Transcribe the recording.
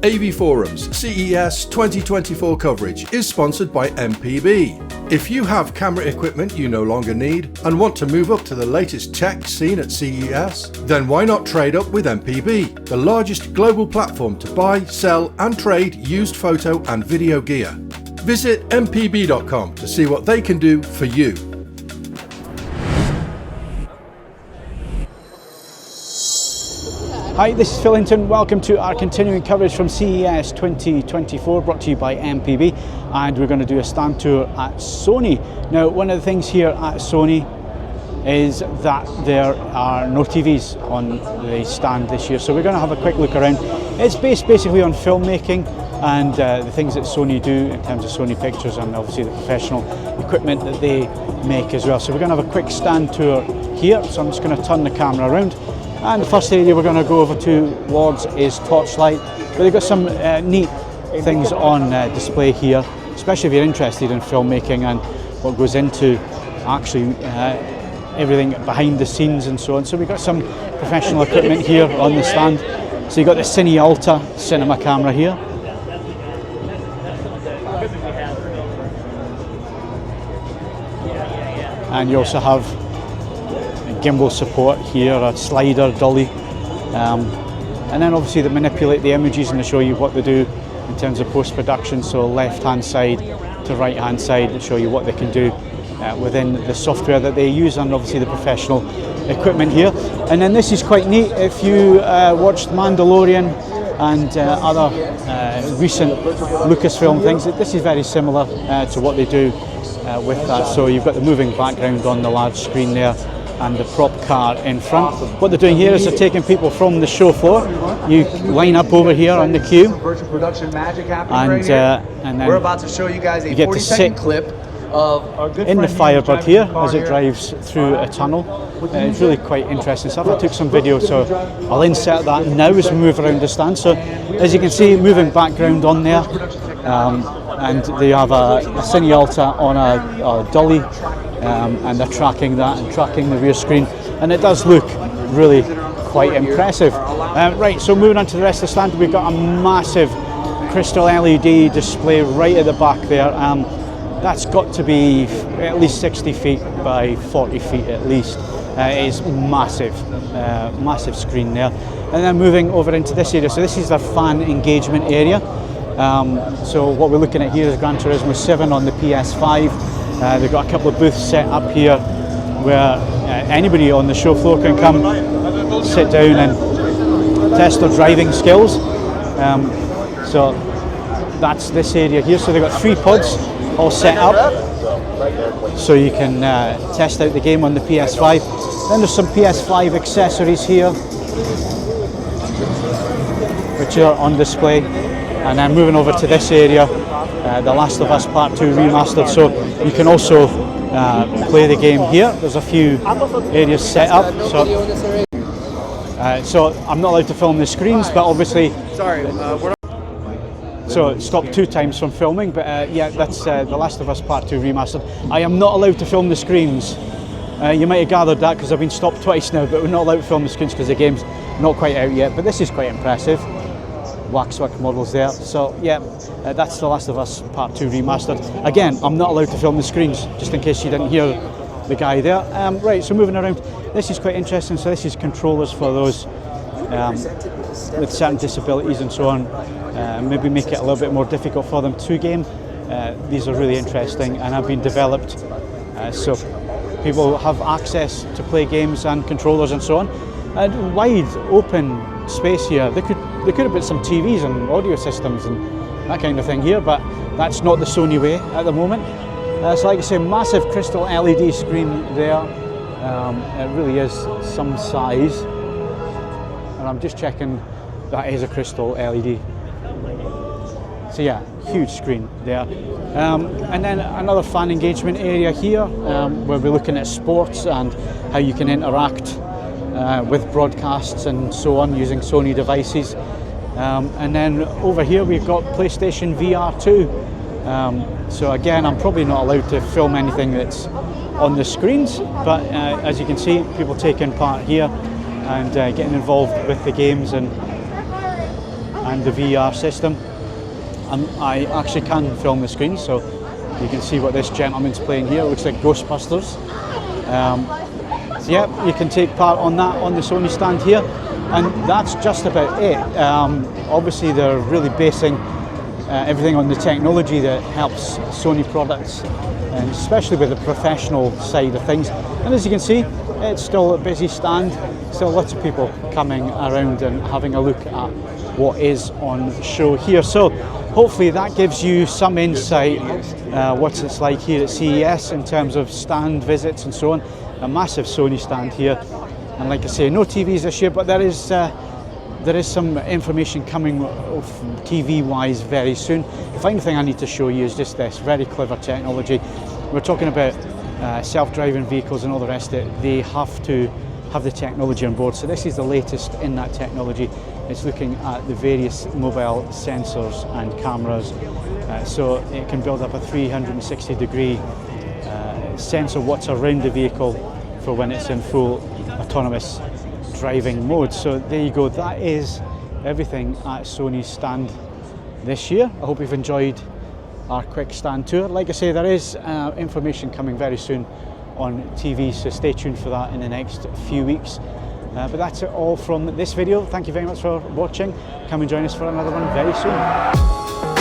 AV Forum's CES 2024 coverage is sponsored by MPB. If you have camera equipment you no longer need and want to move up to the latest tech seen at CES, then why not trade up with MPB, the largest global platform to buy, sell and trade used photo and video gear. Visit mpb.com to see what they can do for you. Hi, this is Phil Hinton. Welcome to our continuing coverage from CES 2024, brought to you by MPB, and we're going to do a stand tour at Sony. Now, one of the things here at Sony is that there are no TVs on the stand this year, so we're going to have a quick look around. It's based basically on filmmaking and the things that Sony do in terms of Sony pictures and obviously the professional equipment that they make as well. So we're going to have a quick stand tour here, so I'm just going to turn the camera around. And the first area we're going to go over towards is Torchlight, but they've got some neat things on display here, especially if you're interested in filmmaking and what goes into actually everything behind the scenes and so on. So we've got some professional equipment here on the stand. So you've got the Cine Alta cinema camera here. And you also have gimbal support here, a slider dolly, and then obviously they manipulate the images and they show you what they do in terms of post-production. So left hand side to right hand side to show you what they can do within the software that they use and obviously the professional equipment here. And then this is quite neat. If you watched Mandalorian and other recent Lucasfilm things, this is very similar to what they do with that. So you've got the moving background on the large screen there and the prop car in front. What they're doing here is they're taking people from the show floor. You line up over here on the queue, and then we're about to show you guys a get to 40-second clip of in the Firebird here as it drives through a tunnel. It's really quite interesting stuff. I took some video, so I'll insert that now as we move around the stand. So as you can see, moving background on there, and they have a Cine Alta on a dolly, and they're tracking that and tracking the rear screen, and it does look really quite impressive. Right, so moving on to the rest of the stand, we've got a massive crystal LED display right at the back there. That's got to be at least 60 feet by 40 feet at least. It is massive, massive screen there. And then moving over into this area, so this is their fan engagement area. So what we're looking at here is Gran Turismo 7 on the PS5. They've got a couple of booths set up here where anybody on the show floor can come, sit down and test their driving skills. So that's this area here. So they've got 3 pods all set up so you can test out the game on the PS5. Then there's some PS5 accessories here which are on display. And then moving over to this area, The Last of Us Part 2 Remastered, so you can also play the game here. There's a few areas set up, so I'm not allowed to film the screens, but obviously so it stopped 2 times from filming, but yeah, that's The Last of Us Part 2 Remastered. I am not allowed to film the screens. You might have gathered that because I've been stopped twice now, but we're not allowed to film the screens because the game's not quite out yet, but this is quite impressive. Waxwork models there, so yeah, that's The Last of Us Part 2 Remastered. Again, I'm not allowed to film the screens, just in case you didn't hear the guy there. Right, so moving around, this is quite interesting. So this is controllers for those with certain disabilities and so on, maybe make it a little bit more difficult for them to game. These are really interesting and have been developed so people have access to play games and controllers and so on. And wide open space here. They could have put some TVs and audio systems and that kind of thing here, but that's not the Sony way at the moment. So like I say, massive crystal LED screen there. It really is some size, and I'm just checking that is a crystal LED. So yeah, huge screen there. And then another fan engagement area here, where we're looking at sports and how you can interact with broadcasts and so on using Sony devices. And then over here we've got PlayStation VR 2. So again, I'm probably not allowed to film anything that's on the screens, but as you can see, people taking part here and getting involved with the games and and the VR system. I actually can film the screen, so you can see what this gentleman's playing here. It looks like Ghostbusters. So yeah, you can take part on that on the Sony stand here, and that's just about it. Obviously they're really basing everything on the technology that helps Sony products, and especially with the professional side of things. And as you can see, it's still a busy stand, still lots of people coming around and having a look at what is on show here. So hopefully that gives you some insight what it's like here at CES in terms of stand visits and so on. A massive Sony stand here, and like I say, no TVs this year, but there is some information coming TV wise very soon. The final thing I need to show you is just this very clever technology. We're talking about self-driving vehicles and all the rest of it. They have to have the technology on board, so this is the latest in that technology. It's looking at the various mobile sensors and cameras, so it can build up a 360-degree sense of what's around the vehicle for when it's in full autonomous driving mode. So there you go, that is everything at Sony's stand this year. I hope you've enjoyed our quick stand tour. Like I say, there is information coming very soon on TV, so stay tuned for that in the next few weeks. But that's it all from this video. Thank you very much for watching. Come and join us for another one very soon.